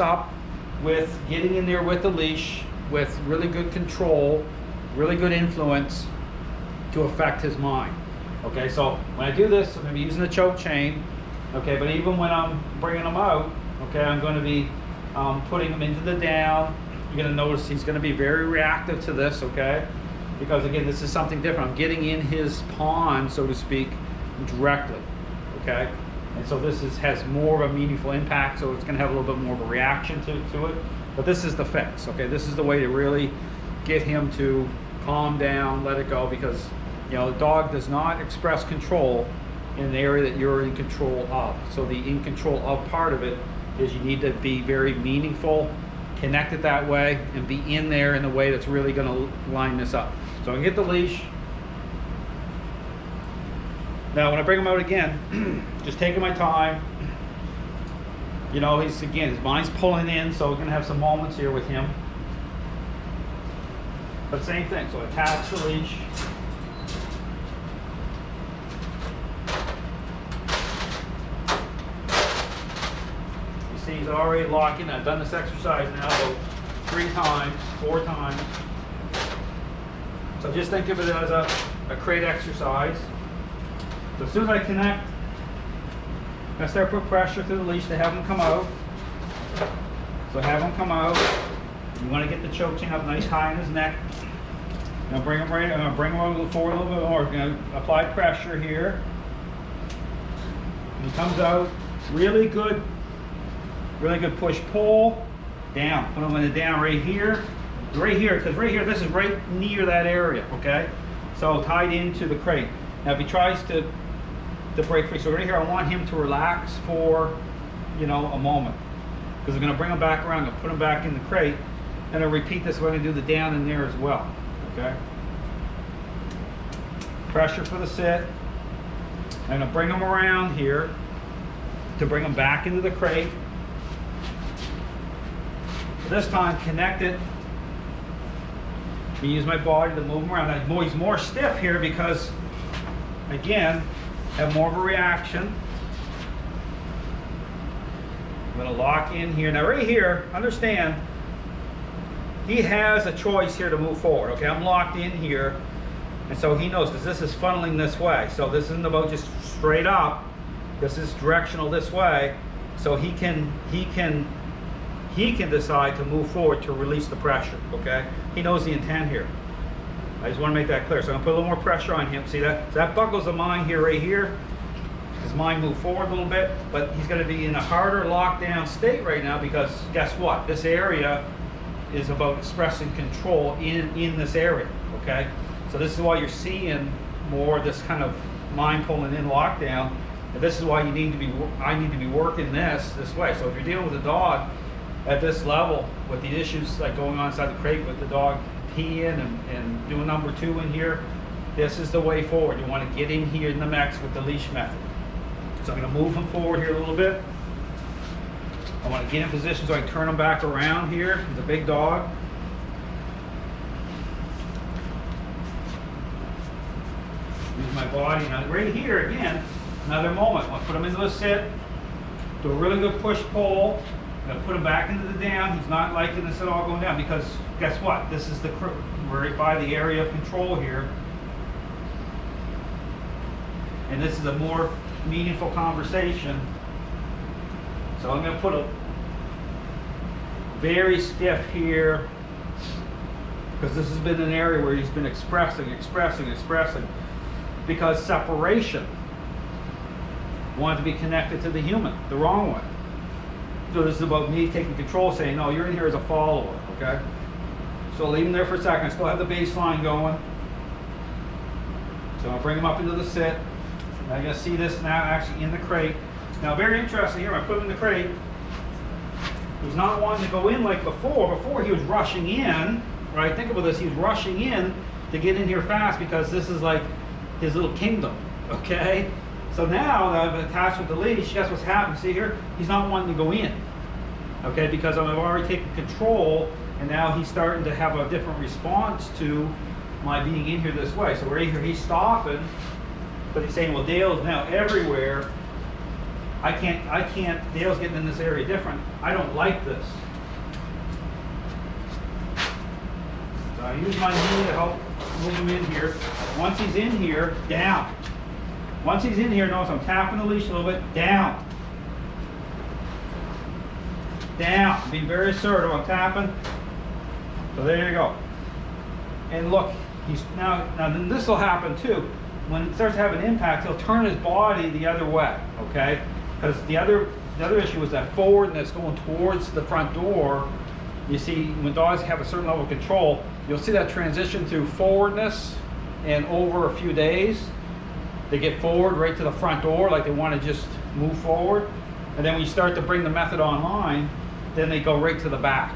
up with getting in there with the leash, with really good control, really good influence to affect his mind. Okay, so when I do this, I'm going to be using the choke chain. Okay, but even when I'm bringing him out, okay, I'm going to be putting him into the down. You're going to notice he's going to be very reactive to this, okay? Because again, this is something different. I'm getting in his pond, so to speak, directly, okay? And so this has more of a meaningful impact, so it's going to have a little bit more of a reaction to it. But this is the fix, okay? This is the way to really get him to calm down, let it go, because you know, the dog does not express control in the area that you're in control of. So the in control of part of it is you need to be very meaningful, connect it that way, and be in there in the way that's really going to line this up. So I can get the leash. Now when I bring him out again, just taking my time. You know, his mind's pulling in, so we're going to have some moments here with him. But same thing, so attach the leash. He's already locking. I've done this exercise now about 3 times, 4 times. So just think of it as a crate exercise. So as soon as I connect, I'm going to start putting pressure through the leash to have him come out. So have him come out. You want to get the choke chain up nice high in his neck. I'm going to bring him right. I'm going to bring him over forward a little bit more. I'm going to apply pressure here. When he comes out, really good push-pull, down. Put him in the down right here, because right here, this is right near that area, okay? So tied into the crate. Now if he tries to break free, so right here, I want him to relax for, you know, a moment. Because I'm gonna bring him back around, I'm gonna put him back in the crate, and I'll repeat this, we're gonna do the down in there as well, okay? Pressure for the sit. I'm gonna bring him around here to bring him back into the crate. This time, connect it. I use my body to move him around. He's more stiff here because, again, have more of a reaction. I'm going to lock in here. Now, right here, understand, he has a choice here to move forward. Okay, I'm locked in here, and so he knows because this is funneling this way. So this isn't about just straight up. This is directional this way. So he can decide to move forward to release the pressure, okay? He knows the intent here. I just want to make that clear. So I'm going to put a little more pressure on him. See that? So that buckles the mind here, right here. His mind moved forward a little bit, but he's going to be in a harder lockdown state right now because guess what? This area is about expressing control in this area, okay? So this is why you're seeing more of this kind of mind pulling in lockdown. And this is why I need to be working this way. So if you're dealing with a dog at this level with the issues like going on inside the crate with the dog peeing and doing number 2 in here, this is the way forward. You want to get in here in the mix with the leash method. So I'm going to move him forward here a little bit. I want to get in position so I can turn him back around here. He's a big dog. Use my body. Now right here again, another moment. I want to put him into a sit. Do a really good push-pull. I'm going to put him back into the down. He's not liking this at all going down because guess what? This is we're right by the area of control here. And this is a more meaningful conversation. So I'm going to put a very stiff here because this has been an area where he's been expressing because separation wanted to be connected to the human the wrong way. So this is about me taking control, saying, no, you're in here as a follower, okay? So I'll leave him there for a second. I still have the baseline going. So I'll bring him up into the sit. Now you're going to see this now actually in the crate. Now very interesting here, when I put him in the crate, he's not wanting to go in like before. Before he was rushing in, right? Think about this, he was rushing in to get in here fast because this is like his little kingdom, okay? So now that I've attached with the leash, guess what's happening? See here? He's not wanting to go in, okay? Because I've already taken control, and now he's starting to have a different response to my being in here this way. So right here, he's stopping, but he's saying, well, Dale's now everywhere. I can't, Dale's getting in this area different. I don't like this. So I use my knee to help move him in here. Once he's in here, down. Once he's in here, notice I'm tapping the leash a little bit, down. Down, be very assertive, I'm tapping. So there you go. And look, he's now then this will happen too. When it starts having impact, he'll turn his body the other way, okay? Because the other issue is that forwardness going towards the front door. You see, when dogs have a certain level of control, you'll see that transition through forwardness, and over a few days, they get forward right to the front door, like they want to just move forward. And then when you start to bring the method online, then they go right to the back.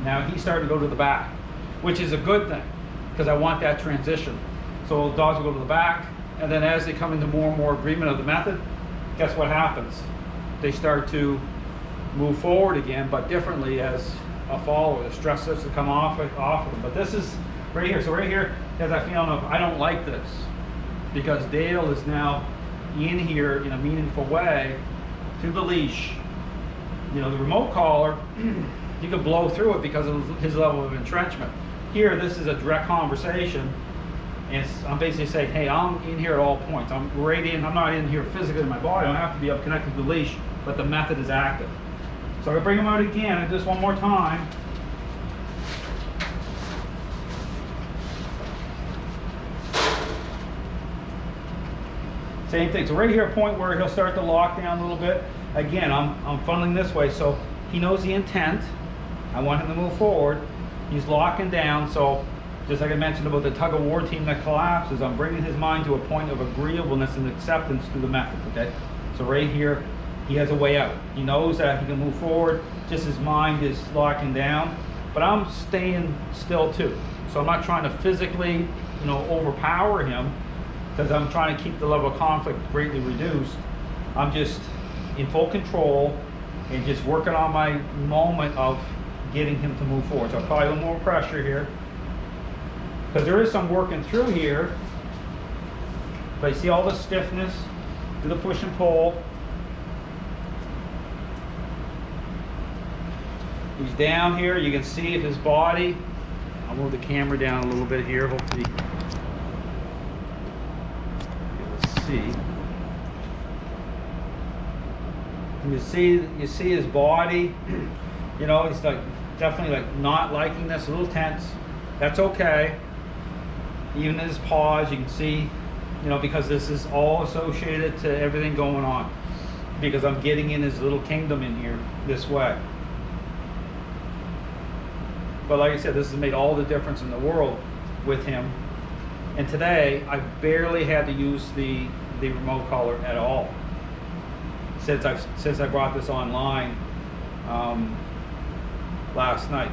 Now he's starting to go to the back, which is a good thing, because I want that transition. So dogs will go to the back, and then as they come into more and more agreement of the method, guess what happens? They start to move forward again, but differently as a follower. The stress starts to come off of them. But this is right here. So right here, as I feel, I don't like this, because Dale is now in here in a meaningful way through the leash. You know, the remote collar, you can blow through it because of his level of entrenchment. Here, this is a direct conversation, and I'm basically saying, hey, I'm in here at all points. I'm right in, I'm not in here physically in my body. I don't have to be up connected to the leash, but the method is active. So I'm gonna bring him out again, and just one more time. Same thing. So right here, a point where he'll start to lock down a little bit. Again, I'm funneling this way, so he knows the intent. I want him to move forward. He's locking down, so just like I mentioned about the tug of war team that collapses, I'm bringing his mind to a point of agreeableness and acceptance through the method, okay? So right here, he has a way out. He knows that he can move forward, just his mind is locking down, but I'm staying still too. So I'm not trying to physically, you know, overpower him, because I'm trying to keep the level of conflict greatly reduced. I'm just in full control and just working on my moment of getting him to move forward. So I'll apply a little more pressure here, because there is some working through here. But you see all the stiffness, do the push and pull. He's down here. You can see his body. I'll move the camera down a little bit here, hopefully. Let's see. You see his body. You know, he's like definitely like not liking this, a little tense. That's okay. Even in his paws, you can see, you know, because this is all associated to everything going on, because I'm getting in his little kingdom in here this way. But like I said, this has made all the difference in the world with him. And today, I barely had to use the remote collar at all since I brought this online last night.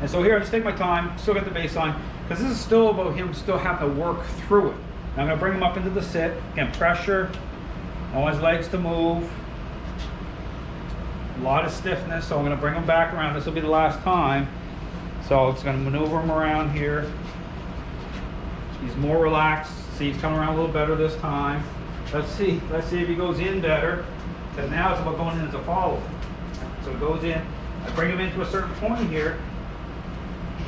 And so here, I just take my time, still get the baseline, because this is still about him still having to work through it. Now I'm going to bring him up into the sit. Again, pressure. I want his legs to move. A lot of stiffness, so I'm going to bring him back around. This will be the last time. So it's going to maneuver him around here. He's more relaxed. See, he's coming around a little better this time. Let's see if he goes in better, because now it's about going in as a follower. So it goes in. I bring him into a certain point here.